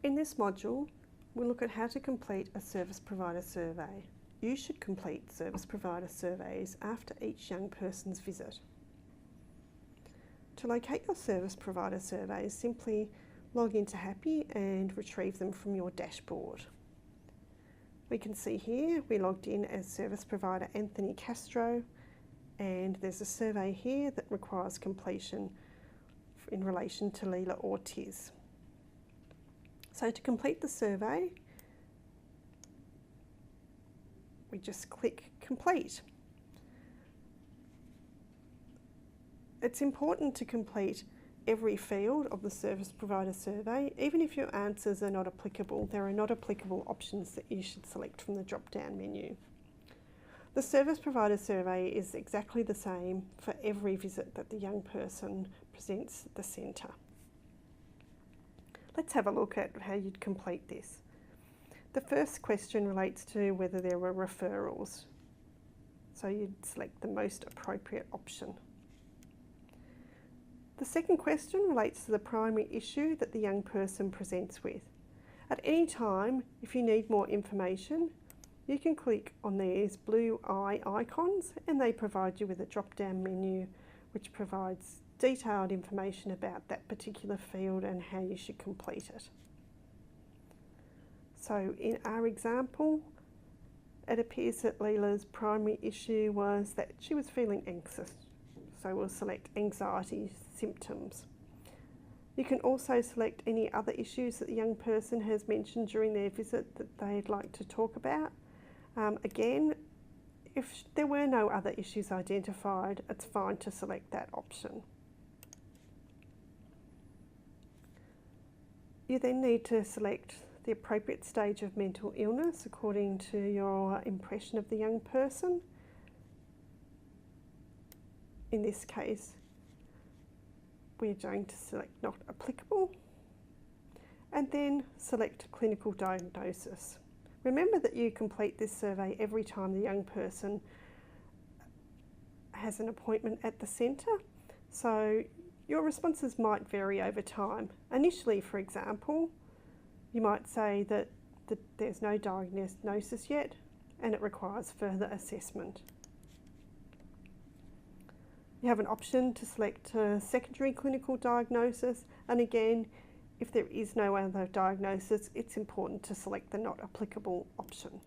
In this module, we'll look at how to complete a service provider survey. You should complete service provider surveys after each young person's visit. To locate your service provider surveys, simply log into Happy and retrieve them from your dashboard. We can see here we logged in as service provider Anthony Castro, and there's a survey here that requires completion in relation to Leela Ortiz. So to complete the survey, we just click Complete. It's important to complete every field of the service provider survey. Even if your answers are not applicable, there are not applicable options that you should select from the drop-down menu. The service provider survey is exactly the same for every visit that the young person presents at the centre. Let's have a look at how you'd complete this. The first question relates to whether there were referrals. So you'd select the most appropriate option. The second question relates to the primary issue that the young person presents with. At any time, if you need more information, you can click on these blue eye icons and they provide you with a drop-down menu which provides detailed information about that particular field and how you should complete it. So in our example, it appears that Leela's primary issue was that she was feeling anxious. So we'll select anxiety symptoms. You can also select any other issues that the young person has mentioned during their visit that they'd like to talk about. Again, if there were no other issues identified, it's fine to select that option. You then need to select the appropriate stage of mental illness according to your impression of the young person. In this case, we're going to select not applicable and then select clinical diagnosis. Remember that you complete this survey every time the young person has an appointment at the centre, so your responses might vary over time. Initially, for example, you might say that there's no diagnosis yet and it requires further assessment. You have an option to select a secondary clinical diagnosis, and again, if there is no other diagnosis, it's important to select the not applicable option.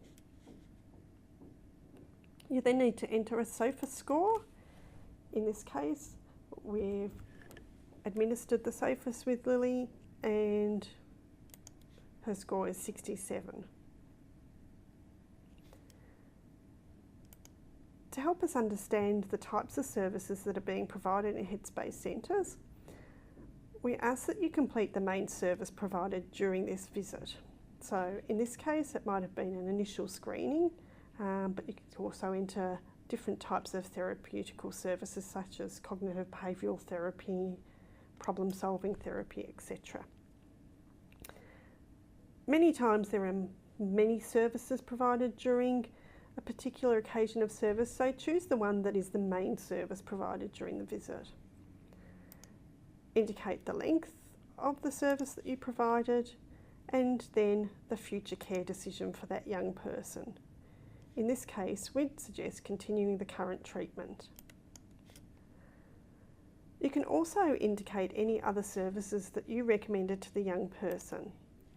You then need to enter a SOFA score. In this case, we've administered the SOFAs with Lily and her score is 67. To help us understand the types of services that are being provided in Headspace centres, we ask that you complete the main service provided during this visit. So in this case, it might have been an initial screening, but you can also enter different types of therapeutical services such as cognitive behavioural therapy, problem-solving therapy, etc. Many times there are many services provided during a particular occasion of service, so choose the one that is the main service provided during the visit. Indicate the length of the service that you provided and then the future care decision for that young person. In this case, we'd suggest continuing the current treatment. You can also indicate any other services that you recommended to the young person.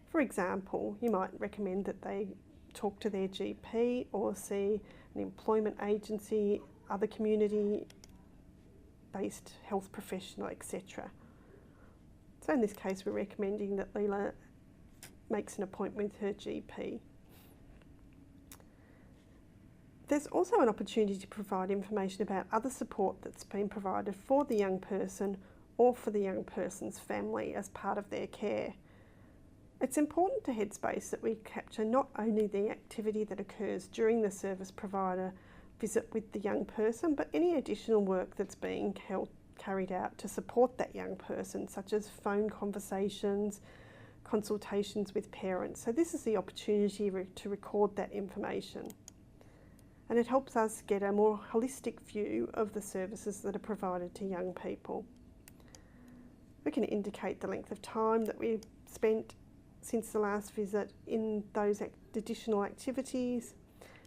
For example, you might recommend that they talk to their GP or see an employment agency, other community-based health professional, etc. So in this case, we're recommending that Leela makes an appointment with her GP. There's also an opportunity to provide information about other support that's been provided for the young person or for the young person's family as part of their care. It's important to Headspace that we capture not only the activity that occurs during the service provider visit with the young person, but any additional work that's being carried out to support that young person, such as phone conversations, consultations with parents. So this is the opportunity to record that information. And it helps us get a more holistic view of the services that are provided to young people. We can indicate the length of time that we've spent since the last visit in those additional activities.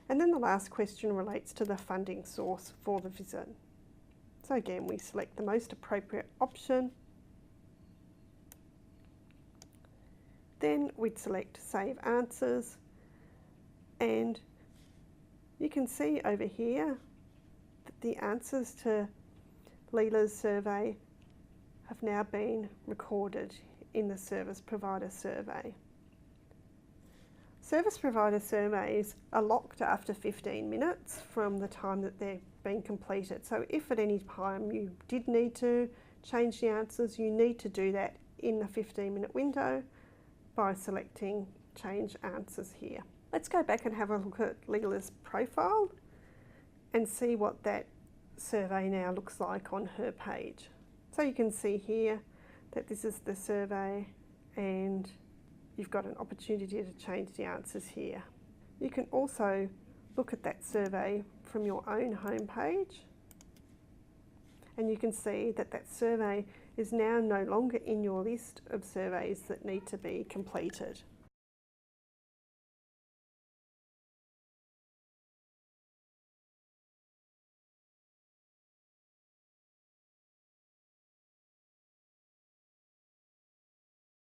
And then the last question relates to the funding source for the visit. So again, we select the most appropriate option. Then we'd select Save Answers, and you can see over here that the answers to Leela's survey have now been recorded in the Service Provider Survey. Service Provider surveys are locked after 15 minutes from the time that they've been completed. So if at any time you did need to change the answers, you need to do that in the 15-minute window by selecting Change Answers here. Let's go back and have a look at Leela's profile and see what that survey now looks like on her page. So you can see here that this is the survey, and you've got an opportunity to change the answers here. You can also look at that survey from your own home page, and you can see that that survey is now no longer in your list of surveys that need to be completed.